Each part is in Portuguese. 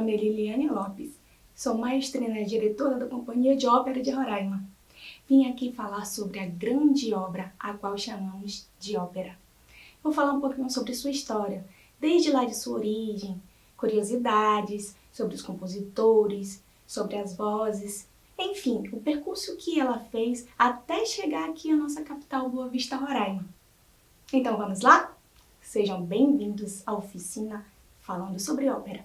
nome é Liliane Lopes. Sou maestrina e diretora da Companhia de Ópera de Roraima. Vim aqui falar sobre a grande obra, a qual chamamos de ópera. Vou falar um pouquinho sobre sua história, desde lá de sua origem, curiosidades sobre os compositores, sobre as vozes, enfim, o percurso que ela fez até chegar aqui à nossa capital, Boa Vista, Roraima. Então vamos lá? Sejam bem-vindos à oficina falando sobre ópera.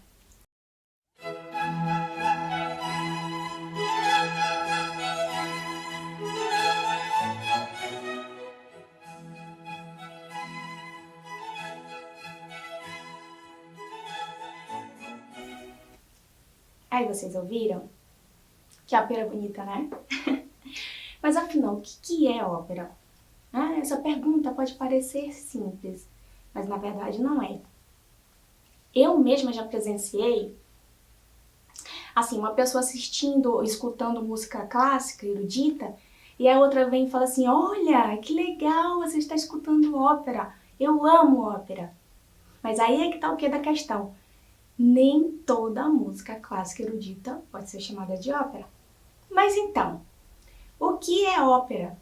Aí vocês ouviram? Que ópera bonita, né? Mas afinal, o que é ópera? Essa pergunta pode parecer simples, mas na verdade não é. Eu mesma já presenciei, assim, uma pessoa assistindo ou escutando música clássica, erudita, e a outra vem e fala assim, olha, que legal, você está escutando ópera, eu amo ópera. Mas aí é que tá o que da questão. Nem toda música clássica erudita pode ser chamada de ópera. Mas então, o que é ópera?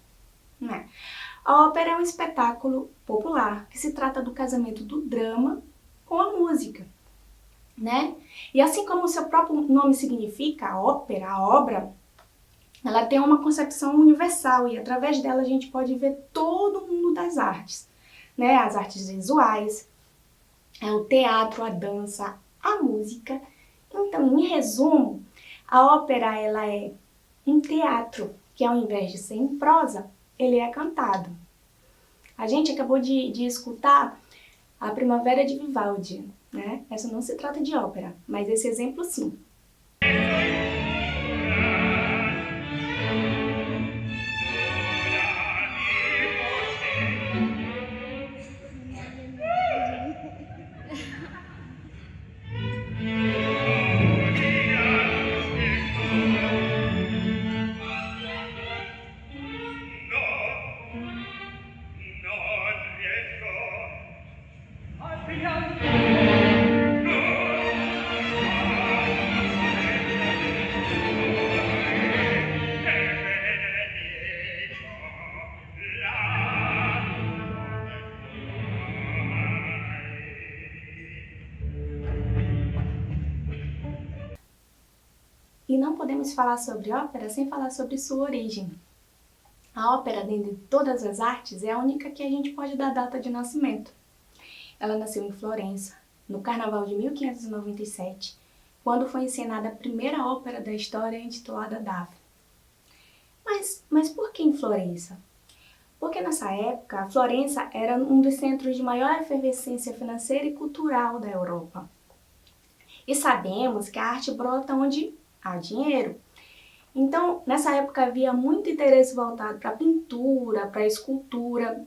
A ópera é um espetáculo popular que se trata do casamento do drama com a música, né? E assim como o seu próprio nome significa, a ópera, a obra, ela tem uma concepção universal e através dela a gente pode ver todo o mundo das artes, né? As artes visuais, o teatro, a dança, a música. Então, em resumo, a ópera ela é um teatro que ao invés de ser em prosa, ele é cantado. A gente acabou de escutar a Primavera de Vivaldi, né? Essa não se trata de ópera, mas esse exemplo sim. E não podemos falar sobre ópera sem falar sobre sua origem. A ópera, dentre todas as artes, é a única que a gente pode dar data de nascimento. Ela nasceu em Florença, no Carnaval de 1597, quando foi encenada a primeira ópera da história intitulada Daphne. Mas por que em Florença? Porque nessa época, Florença era um dos centros de maior efervescência financeira e cultural da Europa. E sabemos que a arte brota onde há dinheiro. Então, nessa época havia muito interesse voltado para a pintura, para a escultura,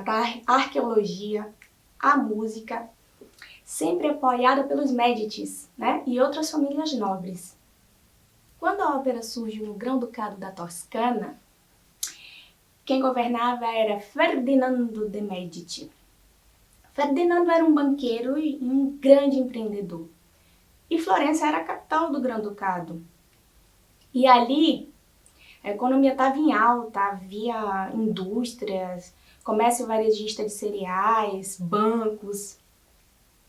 para a arqueologia, a música, sempre apoiada pelos Médicis, né, e outras famílias nobres. Quando a ópera surgiu no Grão-Ducado da Toscana, quem governava era Ferdinando de Médici. Ferdinando era um banqueiro e um grande empreendedor. E Florença era a capital do Grão-Ducado. E ali, a economia estava em alta, havia indústrias, comércio varejista de cereais, bancos.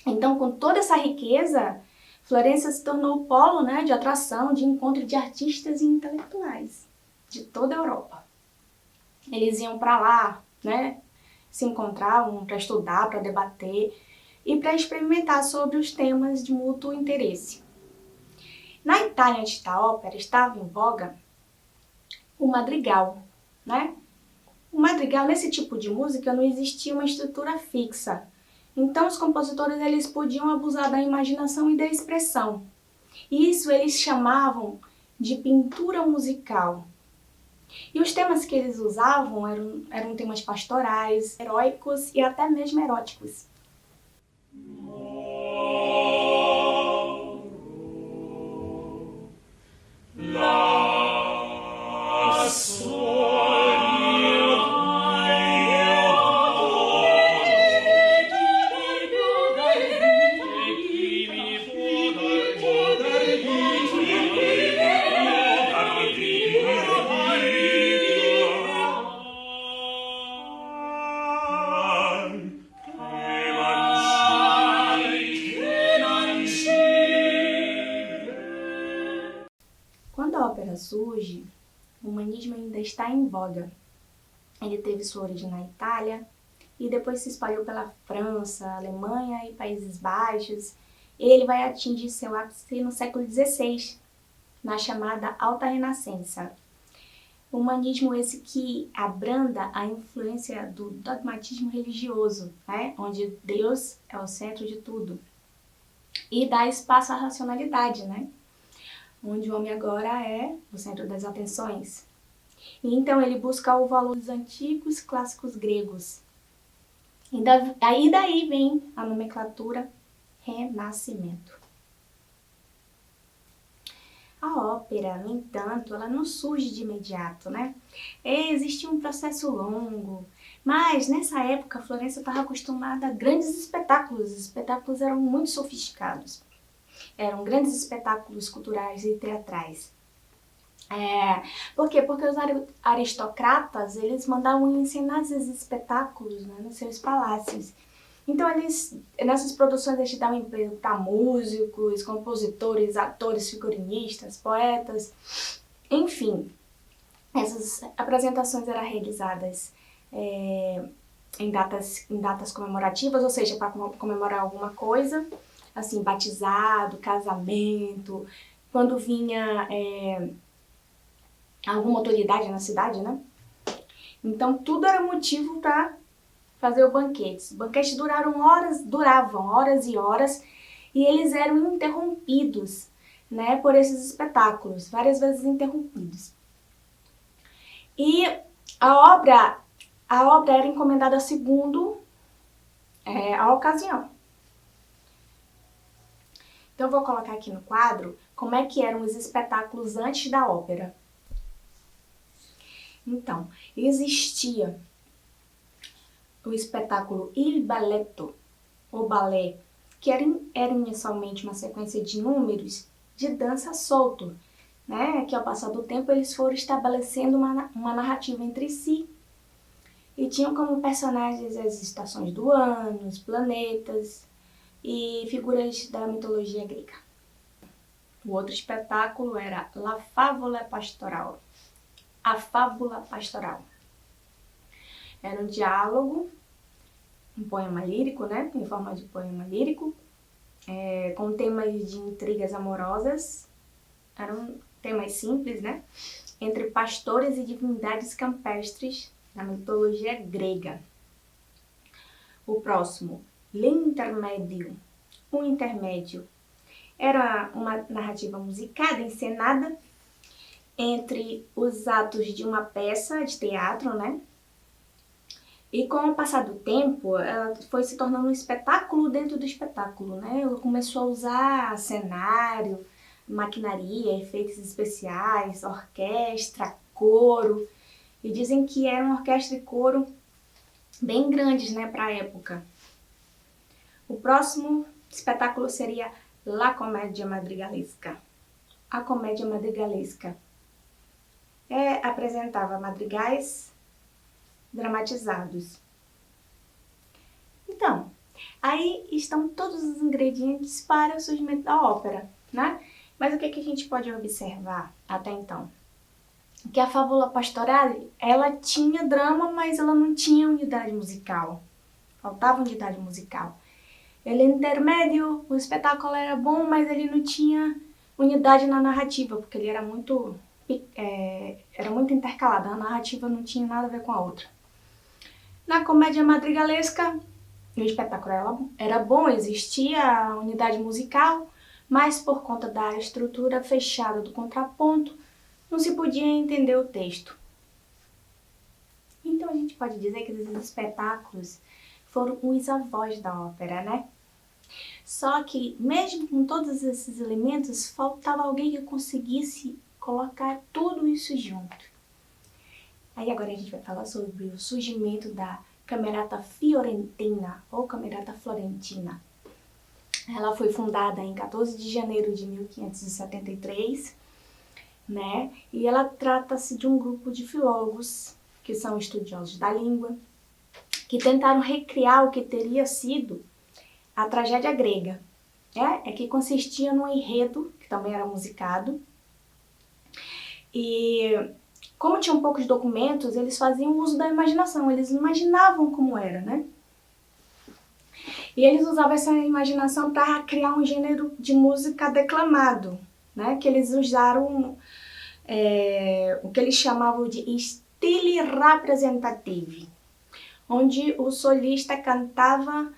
Então, com toda essa riqueza, Florença se tornou o polo, né, de atração, de encontro de artistas e intelectuais de toda a Europa. Eles iam para lá, né, se encontravam para estudar, para debater e para experimentar sobre os temas de mútuo interesse. Na Itália, antes da ópera, estava em voga o madrigal, né? O madrigal, nesse tipo de música, não existia uma estrutura fixa. Então, os compositores eles podiam abusar da imaginação e da expressão. Isso eles chamavam de pintura musical. E os temas que eles usavam eram temas pastorais, heróicos e até mesmo eróticos. surge, o humanismo ainda está em voga. Ele teve sua origem na Itália e depois se espalhou pela França, Alemanha e Países Baixos. Ele vai atingir seu ápice no século XVI, na chamada Alta Renascença. O humanismo esse que abranda a influência do dogmatismo religioso, né? Onde Deus é o centro de tudo. E dá espaço à racionalidade, né? Onde o homem agora é o centro das atenções. E então ele busca o valor dos antigos clássicos gregos. E daí vem a nomenclatura Renascimento. A ópera, no entanto, ela não surge de imediato, né? Existe um processo longo, mas nessa época a Florença estava acostumada a grandes espetáculos. Os espetáculos eram muito sofisticados. Eram grandes espetáculos culturais e teatrais. Por quê? Porque os aristocratas, eles mandavam encenar esses espetáculos, né, nos seus palácios. Então, nessas produções, eles davam emprego para músicos, compositores, atores, figurinistas, poetas, enfim. Essas apresentações eram realizadas em datas comemorativas, ou seja, para comemorar alguma coisa, assim, batizado, casamento, quando vinha alguma autoridade na cidade, né? Então, tudo era motivo para fazer o banquete. Os banquetes duravam horas e horas, e eles eram interrompidos, né, por esses espetáculos, várias vezes interrompidos. E a obra era encomendada segundo a ocasião. Então, eu vou colocar aqui no quadro como é que eram os espetáculos antes da ópera. Então, existia o espetáculo Il Balletto, o balé, que era inicialmente uma sequência de números de dança solto, né? Que ao passar do tempo eles foram estabelecendo uma narrativa entre si e tinham como personagens as estações do ano, os planetas e figuras da mitologia grega. O outro espetáculo era La Favola Pastoral, a Fábula Pastoral. Era um diálogo, um poema lírico, né? Em forma de poema lírico, com temas de intrigas amorosas. Eram temas simples, né? Entre pastores e divindades campestres da mitologia grega. O próximo, L'Intermedio, o intermédio. Era uma narrativa musicada, encenada, entre os atos de uma peça de teatro, né? E com o passar do tempo, ela foi se tornando um espetáculo dentro do espetáculo, né? Ela começou a usar cenário, maquinaria, efeitos especiais, orquestra, coro. E dizem que era uma orquestra e coro bem grandes, né, para a época. O próximo espetáculo seria La Commedia Madrigalesca. A comédia madrigalesca apresentava madrigais dramatizados. Então, aí estão todos os ingredientes para o surgimento da ópera, né? Mas o que a gente pode observar até então? Que a Fábula Pastoral, ela tinha drama, mas ela não tinha unidade musical. Faltava unidade musical. Ele intermédio, o espetáculo era bom, mas ele não tinha unidade na narrativa, porque ele era muito intercalado. A narrativa não tinha nada a ver com a outra. Na comédia madrigalesca, o espetáculo era bom, existia a unidade musical, mas por conta da estrutura fechada do contraponto, não se podia entender o texto. Então a gente pode dizer que esses espetáculos foram os avós da ópera, né? Só que, mesmo com todos esses elementos, faltava alguém que conseguisse colocar tudo isso junto. Aí agora a gente vai falar sobre o surgimento da Camerata Fiorentina, ou Camerata Florentina. Ela foi fundada em 14 de janeiro de 1573, né? E ela trata-se de um grupo de filólogos, que são estudiosos da língua, que tentaram recriar o que teria sido a tragédia grega, que consistia num enredo, que também era musicado, E como tinham poucos documentos, eles faziam uso da imaginação, eles imaginavam como era, né? E eles usavam essa imaginação para criar um gênero de música declamado, né? Que eles usaram o que eles chamavam de stile representative, onde o solista cantava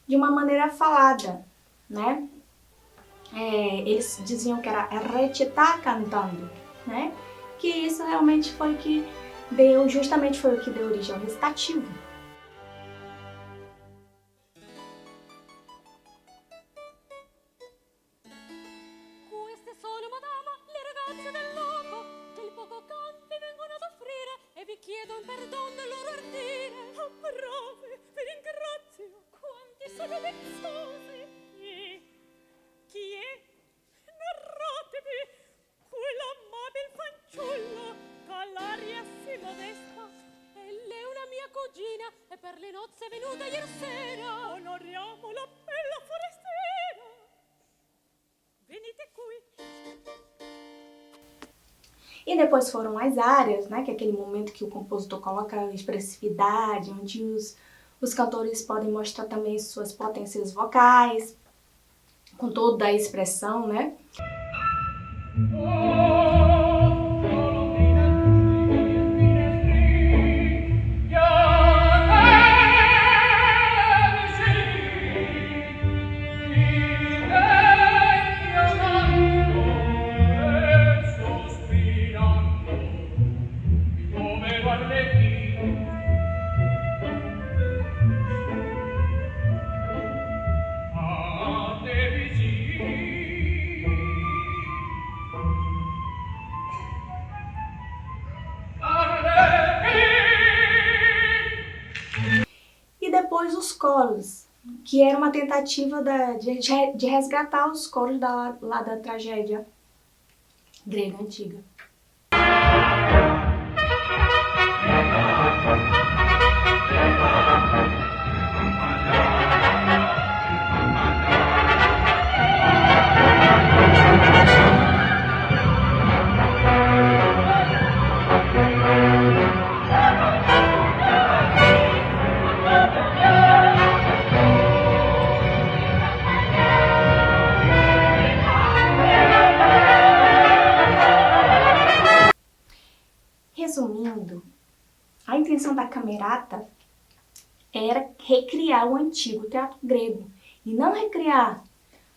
de uma maneira falada, né? Eles diziam que era recitar cantando, né? Que isso realmente foi o que deu, justamente foi o que deu origem ao recitativo. E per le nozze venute ieri sera onoriamo la bella forestiera. Venite qui. E depois foram as áreas, né, que é aquele momento que o compositor coloca a expressividade, onde os cantores podem mostrar também suas potências vocais, com toda a expressão, né? E depois os coros, que era uma tentativa de resgatar os coros lá da tragédia grega antiga. Resumindo, a intenção da Camerata era recriar o antigo teatro grego e não recriar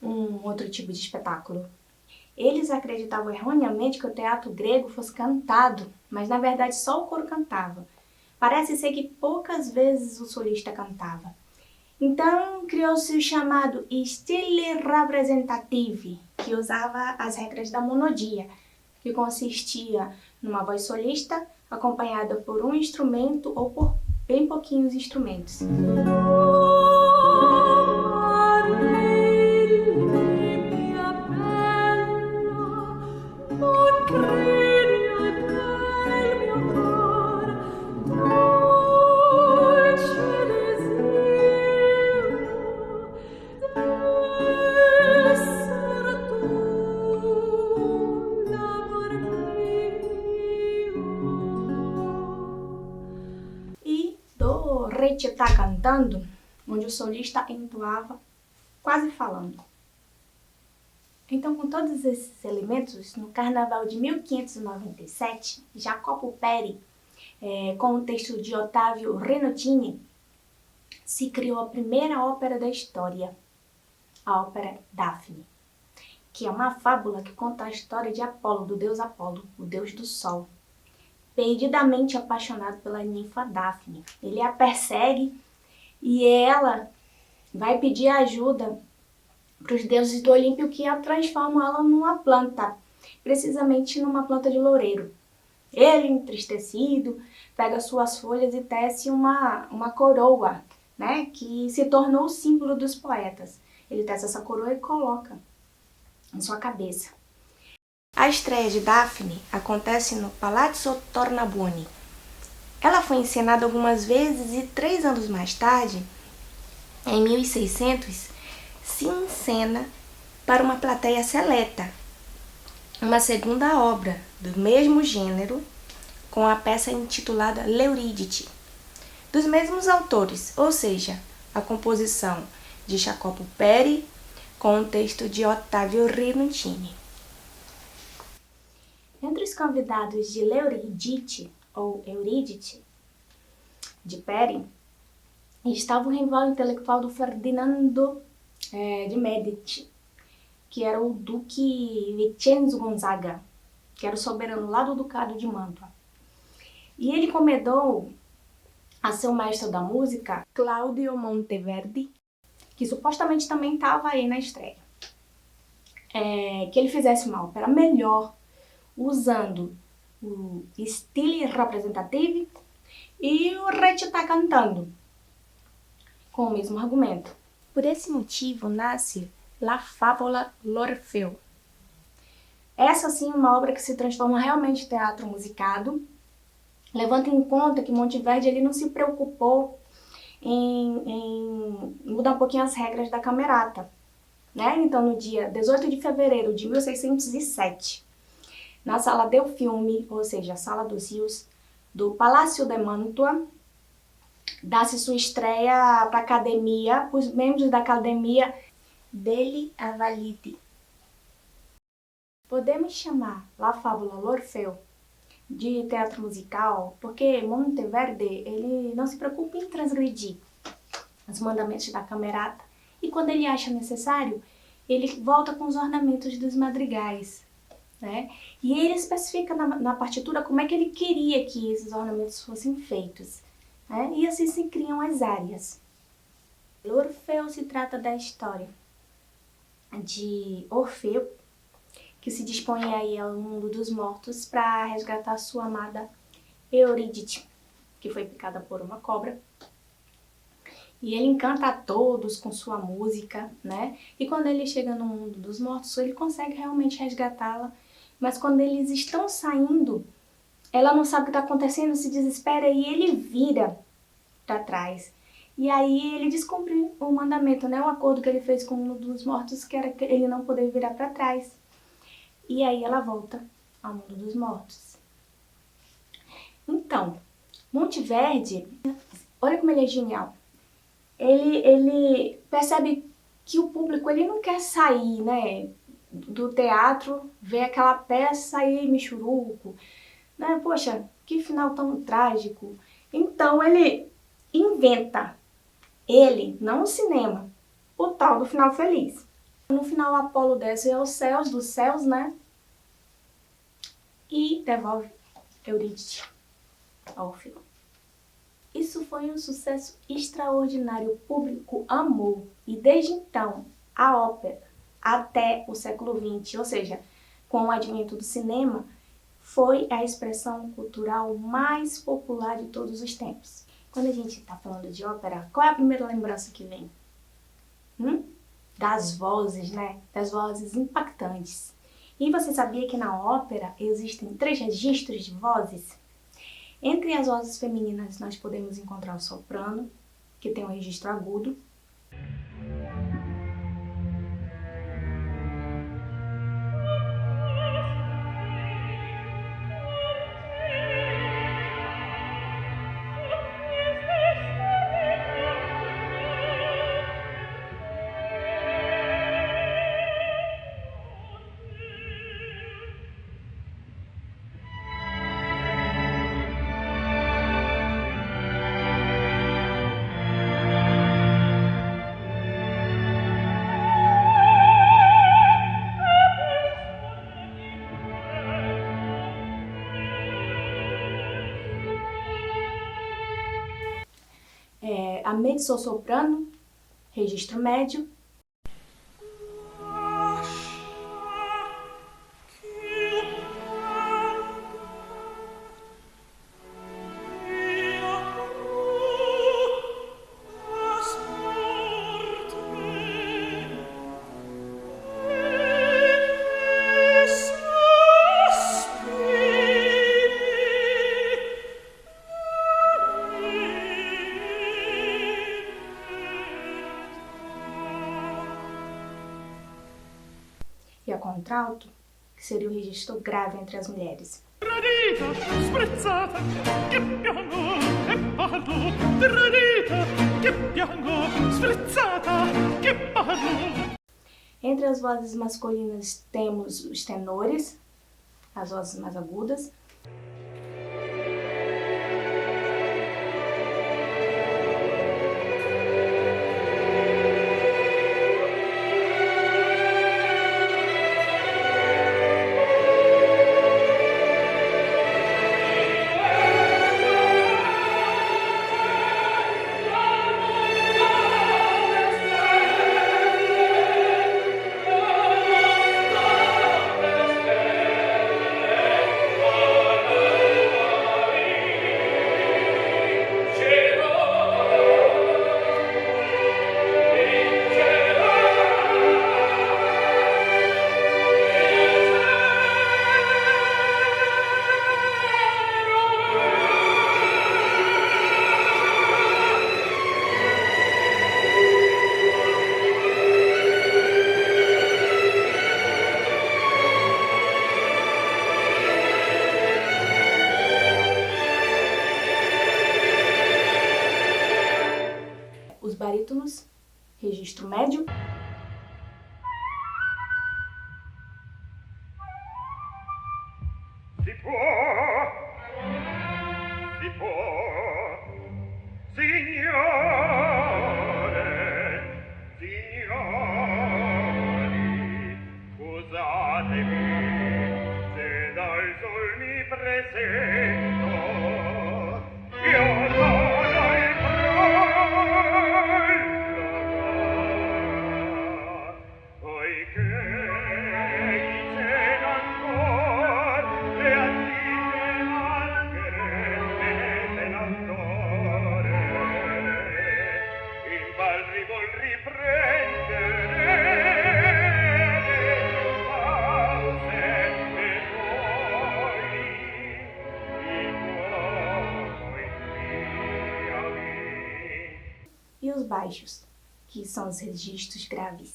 um outro tipo de espetáculo. Eles acreditavam erroneamente que o teatro grego fosse cantado, mas na verdade só o coro cantava. Parece ser que poucas vezes o solista cantava. Então criou-se o chamado stile representative, que usava as regras da monodia, que consistia numa voz solista acompanhada por um instrumento ou por bem pouquinhos instrumentos. Recitar cantando, onde o solista entoava quase falando. Então, com todos esses elementos, no Carnaval de 1597, Jacopo Peri, com o texto de Ottavio Renotini, se criou a primeira ópera da história, a ópera Daphne, que é uma fábula que conta a história de Apolo, do deus Apolo, o deus do sol, perdidamente apaixonado pela ninfa Daphne. Ele a persegue e ela vai pedir ajuda para os deuses do Olímpio, que a transformam ela numa planta, precisamente numa planta de loureiro. Ele, entristecido, pega suas folhas e tece uma coroa, né, que se tornou o símbolo dos poetas. Ele tece essa coroa e coloca em sua cabeça. A estreia de Daphne acontece no Palazzo Tornabuoni. Ela foi encenada algumas vezes e 3 anos mais tarde, em 1600, se encena para uma plateia seleta, uma segunda obra do mesmo gênero com a peça intitulada L'Euridice, dos mesmos autores, ou seja, a composição de Jacopo Peri com o texto de Ottavio Rinuccini. Entre os convidados de L'Euridice, ou Eurídice, de Peri, estava o rival intelectual do Ferdinando de Médici, que era o Duque Vincenzo Gonzaga, que era o soberano lá do Ducado de Mantua. E ele encomendou a seu mestre da música, Claudio Monteverdi, que supostamente também estava aí na estreia, que ele fizesse uma ópera melhor, usando o estilo representativo e o recita cantando, com o mesmo argumento. Por esse motivo nasce La Favola l'Orfeo. Essa sim é uma obra que se transforma realmente em teatro musicado, levando em conta que Monteverdi ele não se preocupou em mudar um pouquinho as regras da camerata, né? Então, no dia 18 de fevereiro de 1607, na Sala del Fiume, ou seja, a Sala dos Rios, do Palácio de Mantua, dá-se sua estreia para a academia, os membros da academia degli Avaliti. Podemos chamar La Favola l'Orfeo de teatro musical porque Monteverdi ele não se preocupa em transgredir os mandamentos da camerata e quando ele acha necessário, ele volta com os ornamentos dos madrigais, né? E ele especifica na partitura como é que ele queria que esses ornamentos fossem feitos, né? E assim se criam as áreas. L'Orfeo se trata da história de Orfeu, que se dispõe aí ao mundo dos mortos para resgatar sua amada Eurídice, que foi picada por uma cobra. E ele encanta a todos com sua música, né? E quando ele chega no mundo dos mortos, ele consegue realmente resgatá-la. Mas quando eles estão saindo, ela não sabe o que está acontecendo, se desespera e ele vira para trás. E aí ele descumpriu o mandamento, né? O acordo que ele fez com o mundo dos mortos, que era que ele não poder virar para trás. E aí ela volta ao mundo dos mortos. Então, Monteverdi, olha como ele é genial. Ele percebe que o público ele não quer sair, né, do teatro, ver aquela peça e michuruco, né? Poxa, que final tão trágico. Então ele inventa, ele, não o cinema, o tal do final feliz. No final, Apolo desce aos céus, dos céus, né? E devolve Eurídice ao Orfeu. Isso foi um sucesso extraordinário, o público amou. E desde então, a ópera, até o século XX, ou seja, com o advento do cinema, foi a expressão cultural mais popular de todos os tempos. Quando a gente está falando de ópera, qual é a primeira lembrança que vem? Das vozes, né? Das vozes impactantes. E você sabia que na ópera existem 3 registros de vozes? Entre as vozes femininas nós podemos encontrar o soprano, que tem um registro agudo. A mezzo-soprano, registro médio. E a contralto, que seria o registro grave entre as mulheres. Tradita, sprezzata, che piango e parlo. Tradita, che piango, sprezzata, che parlo. Entre as vozes masculinas temos os tenores, as vozes mais agudas. Os barítonos, registro médio. Si può, signore, signori, scusatemi se dal sol mi presento, io sono il prologo, poiché in cena ancor le antiche maschere e l'autore in bal rivol riprendere le pause e poi di nuovo inviami. E os baixos, que são os registros graves.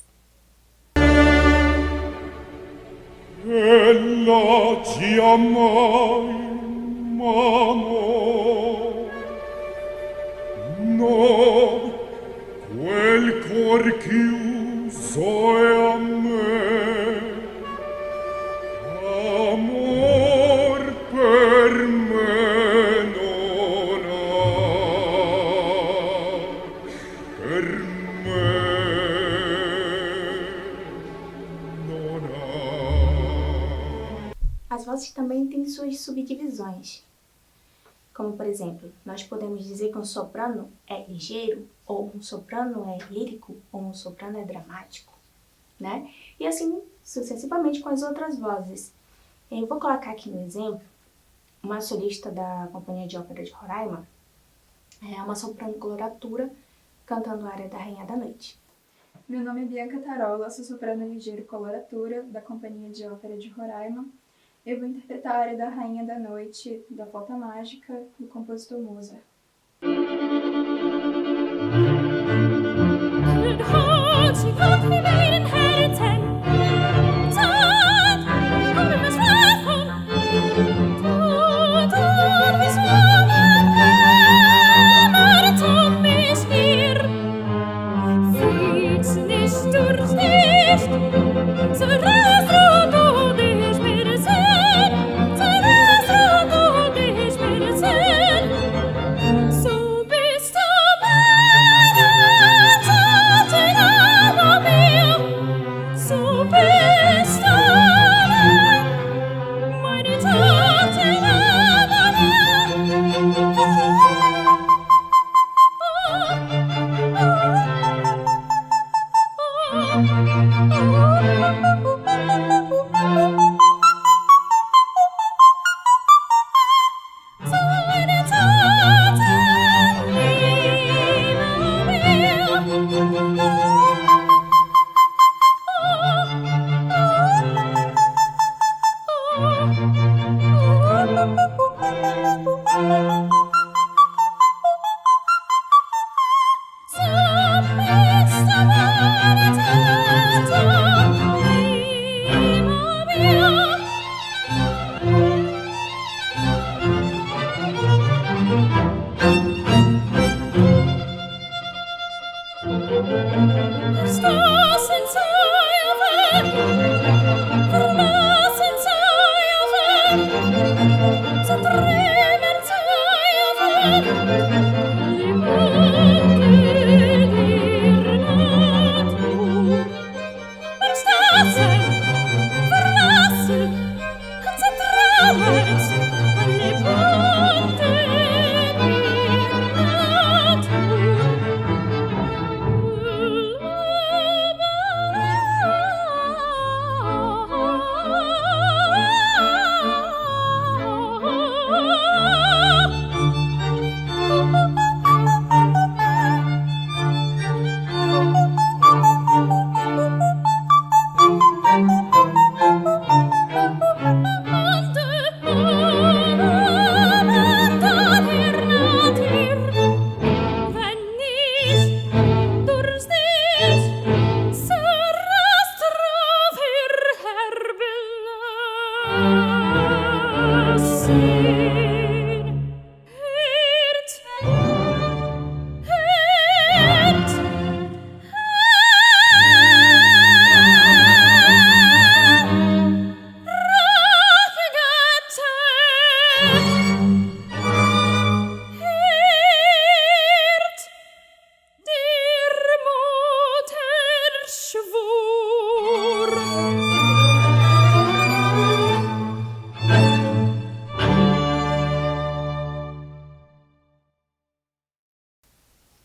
Ella ci amai, ma no, quel cor chiuso è a me, amor per me non ha, per me non ha. As vozes também têm suas subdivisões. Como, por exemplo, nós podemos dizer que um soprano é ligeiro, ou um soprano é lírico, ou um soprano é dramático, né? E assim sucessivamente com as outras vozes. Eu vou colocar aqui um exemplo, uma solista da Companhia de Ópera de Roraima, é uma soprano coloratura cantando a área da Rainha da Noite. Meu nome é Bianca Tarola, sou soprano ligeiro coloratura da Companhia de Ópera de Roraima. Eu vou interpretar a área da Rainha da Noite, da Flauta Mágica, do compositor Mozart. So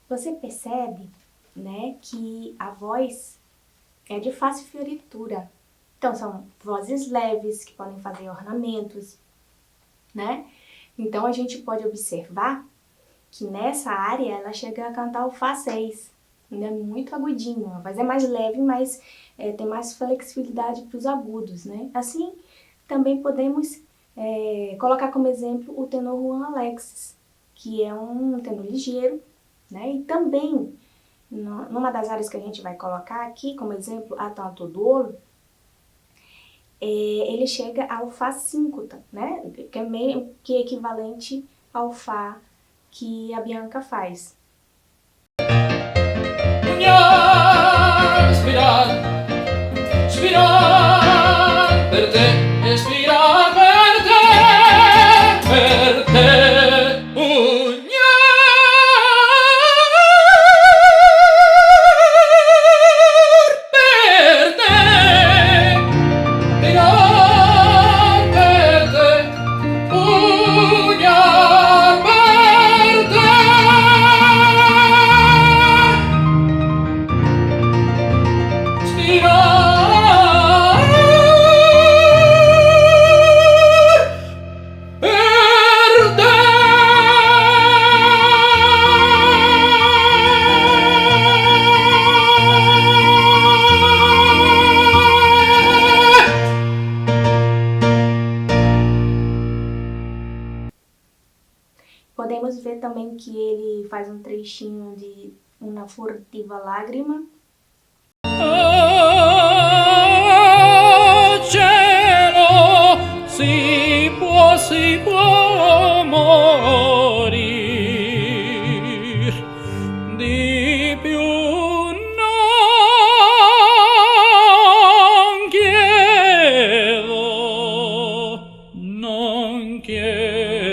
Você percebe, né, que a voz é de fácil fioritura. Então, são vozes leves que podem fazer ornamentos, né? Então, a gente pode observar que nessa área ela chega a cantar o Fá 6, ainda muito agudinho. A voz é mais leve, mas tem mais flexibilidade para os agudos, né? Assim, também podemos colocar como exemplo o tenor Juan Alexis, que é um tenor ligeiro, né? E também, numa das áreas que a gente vai colocar aqui, como exemplo, a Tanto do Ouro, ele chega ao Fá 5, né? Que é meio que equivalente ao Fá que a Bianca faz. Spirar, spirar per te, spirar per te, per te. Podemos ver também que ele faz um trechinho de Una furtiva lágrima. Cielo, si può morir, di più non chiedo, non chiedo.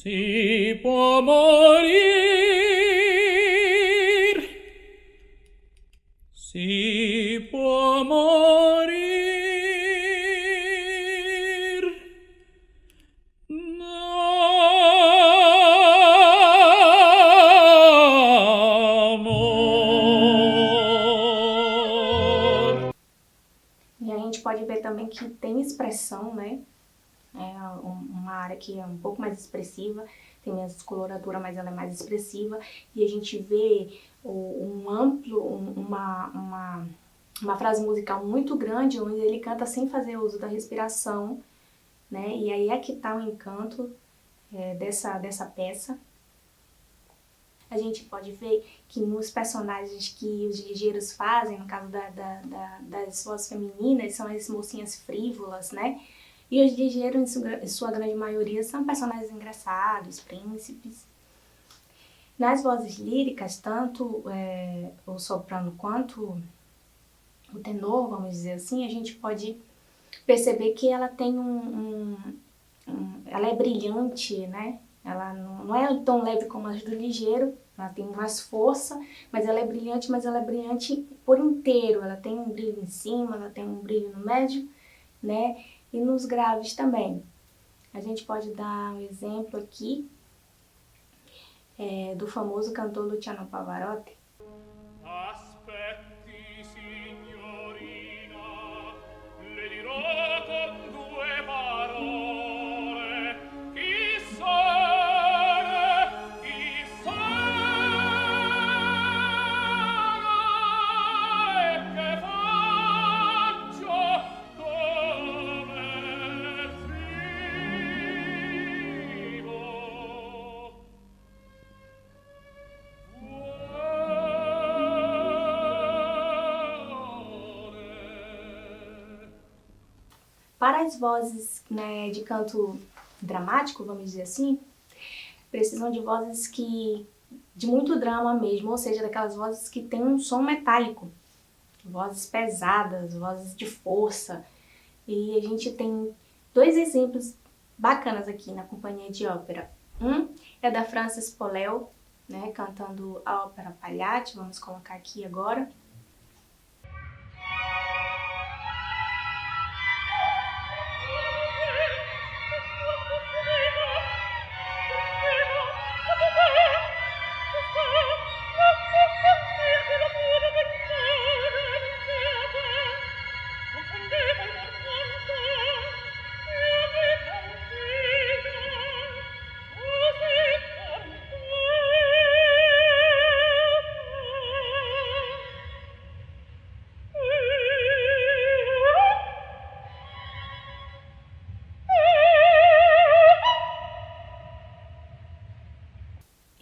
Si può morir, si può morir, d'amor. E a gente pode ver também que tem expressão, né? É uma área que é um pouco mais expressiva, tem menos coloratura, mas ela é mais expressiva. E a gente vê uma frase musical muito grande, onde ele canta sem fazer uso da respiração, né? E aí é que está o encanto dessa peça. A gente pode ver que nos personagens que os ligeiros fazem, no caso das vozes femininas, são as mocinhas frívolas, né? E os ligeiros, em sua grande maioria, são personagens engraçados, príncipes. Nas vozes líricas, tanto o soprano quanto o tenor, vamos dizer assim, a gente pode perceber que ela tem ela é brilhante, né? Ela não é tão leve como as do ligeiro, ela tem mais força, mas ela é brilhante por inteiro. Ela tem um brilho em cima, ela tem um brilho no médio, né? E nos graves também. A gente pode dar um exemplo aqui do famoso cantor Luciano Pavarotti. Aspetti, signorina, le dirò con due parole, chi sono e che faccio come vivo. Para as vozes, né, de canto dramático, vamos dizer assim, precisam de vozes de muito drama mesmo, ou seja, daquelas vozes que têm um som metálico, vozes pesadas, vozes de força. E a gente tem 2 exemplos bacanas aqui na companhia de ópera. Um é da Frances Poulenc, né, cantando a ópera Pagliacci, vamos colocar aqui agora.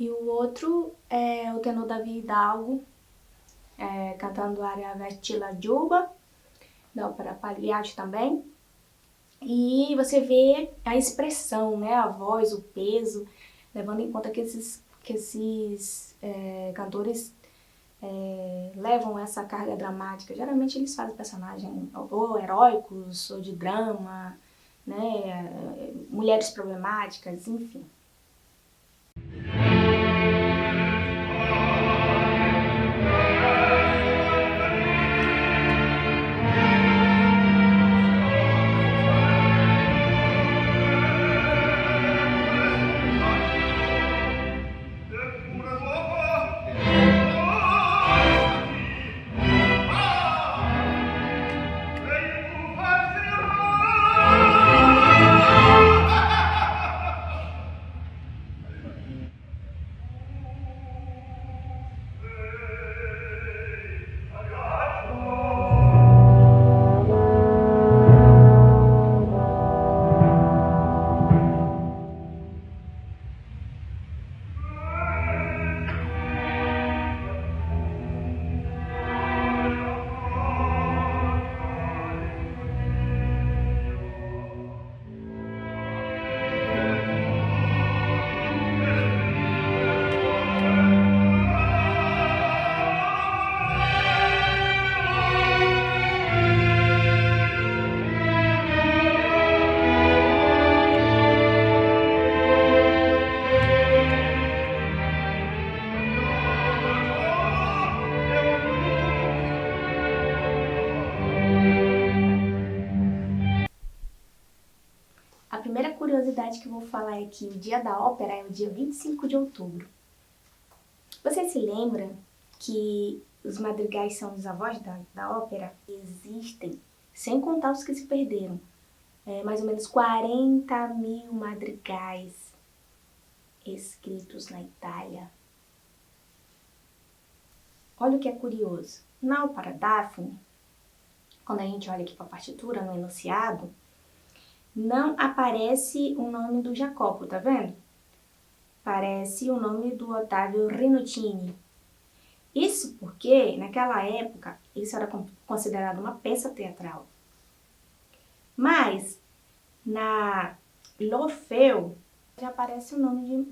E o outro é o tenor Davi Hidalgo, cantando a área Vestila Giuba, da ópera Pagliacci também. E você vê a expressão, né, a voz, o peso, levando em conta que esses cantores levam essa carga dramática. Geralmente eles fazem personagens ou heróicos, ou de drama, né, mulheres problemáticas, enfim. A primeira curiosidade que eu vou falar aqui, o dia da ópera é o dia 25 de outubro. Você se lembra que os madrigais são os avós da ópera? Existem, sem contar os que se perderam, mais ou menos 40 mil madrigais escritos na Itália. Olha o que é curioso. Na ópera Daphne, quando a gente olha aqui para a partitura, no enunciado, não aparece o nome do Jacopo, tá vendo? Aparece o nome do Ottavio Rinuccini. Isso porque, naquela época, isso era considerado uma peça teatral. Mas, na L'Orfeo, já aparece o nome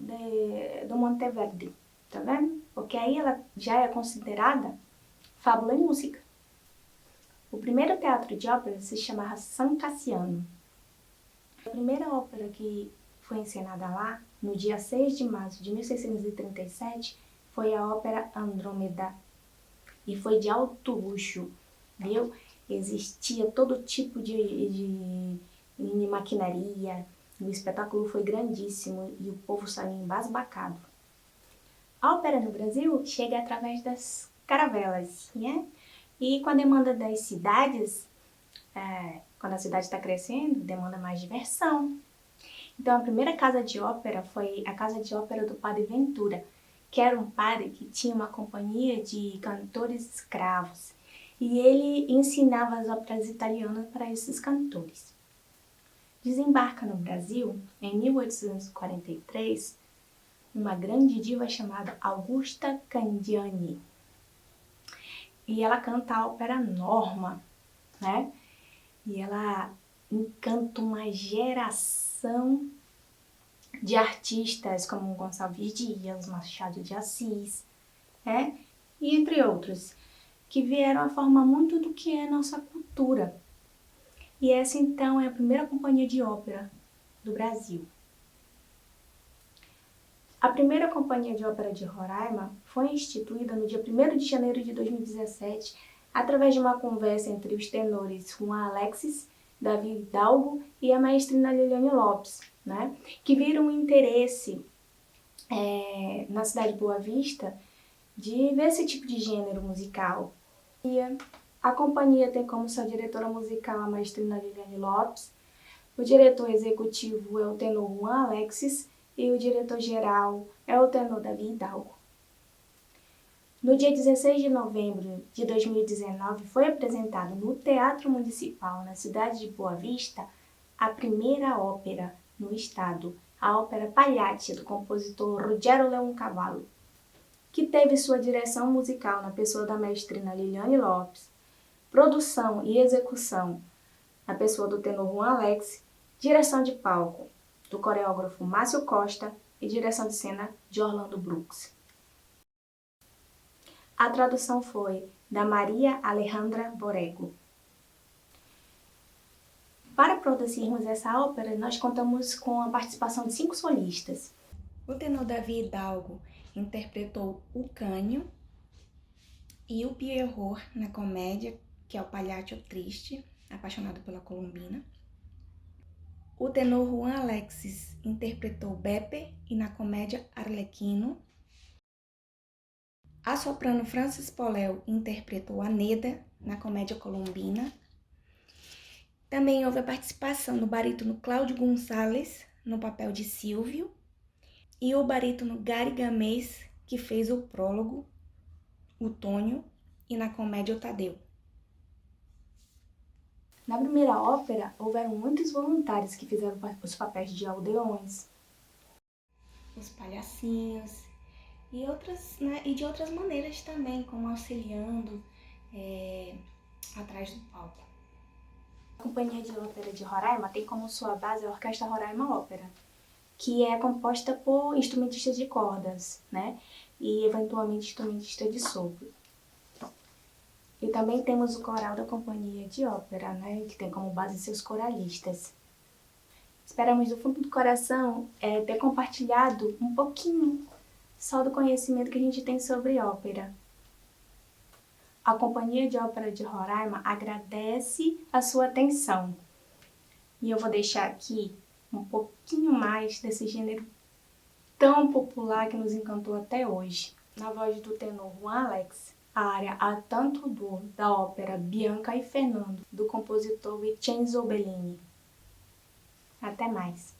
do Monteverdi, tá vendo? Porque aí ela já é considerada fábula e música. O primeiro teatro de ópera se chamava San Cassiano. A primeira ópera que foi encenada lá, no dia 6 de março de 1637, foi a ópera Andrômeda. E foi de alto luxo, viu? Existia todo tipo de maquinaria, o espetáculo foi grandíssimo e o povo saiu embasbacado. A ópera no Brasil chega através das caravelas, né? E com a demanda das cidades, quando a cidade está crescendo, demanda mais diversão. Então a primeira casa de ópera foi a casa de ópera do Padre Ventura, que era um padre que tinha uma companhia de cantores escravos. E ele ensinava as óperas italianas para esses cantores. Desembarca no Brasil, em 1843, uma grande diva chamada Augusta Candiani. E ela canta a ópera Norma, né? E ela encanta uma geração de artistas como Gonçalves Dias, Machado de Assis, e entre outros, que vieram a formar muito do que é nossa cultura. E essa então é a primeira companhia de ópera do Brasil. A primeira companhia de ópera de Roraima foi instituída no dia 1º de janeiro de 2017, através de uma conversa entre os tenores Juan Alexis, Davi Hidalgo e a maestrina Liliane Lopes, que viram um interesse na cidade de Boa Vista de ver esse tipo de gênero musical. E a companhia tem como sua diretora musical a maestrina Liliane Lopes, o diretor executivo é o tenor Juan Alexis e o diretor-geral é o tenor Davi Hidalgo. No dia 16 de novembro de 2019, foi apresentado no Teatro Municipal, na cidade de Boa Vista, a primeira ópera no estado, a ópera Pagliacci, do compositor Ruggero Leoncavallo, que teve sua direção musical na pessoa da maestrina Liliane Lopes, produção e execução na pessoa do tenor Juan Alex, direção de palco do coreógrafo Márcio Costa e direção de cena de Orlando Brooks. A tradução foi da Maria Alejandra Borrego. Para produzirmos essa ópera, nós contamos com a participação de 5 solistas. O tenor Davi Hidalgo interpretou o Cânio e o Pierrot na comédia, que é o Pagliaccio Triste, apaixonado pela Colombina. O tenor Juan Alexis interpretou Beppe e na comédia Arlequino. A soprano Francis Poléu interpretou a Neda na comédia Colombina. Também houve a participação do barítono Cláudio Gonçalves no papel de Silvio e o barítono Gary Gamês, que fez o prólogo, o Tônio, e na comédia o Tadeu. Na primeira ópera, houveram muitos voluntários que fizeram os papéis de aldeões, os palhacinhos e de outras maneiras também, como auxiliando atrás do palco. A Companhia de Ópera de Roraima tem como sua base a Orquestra Roraima Ópera, que é composta por instrumentistas de cordas, e eventualmente instrumentistas de sopro. E também temos o coral da Companhia de Ópera, que tem como base seus coralistas. Esperamos do fundo do coração ter compartilhado um pouquinho só do conhecimento que a gente tem sobre ópera. A Companhia de Ópera de Roraima agradece a sua atenção. E eu vou deixar aqui um pouquinho mais desse gênero tão popular que nos encantou até hoje, na voz do tenor Juan Alex, a área A Tanto Dor da ópera Bianca e Fernando, do compositor Vincenzo Bellini. Até mais!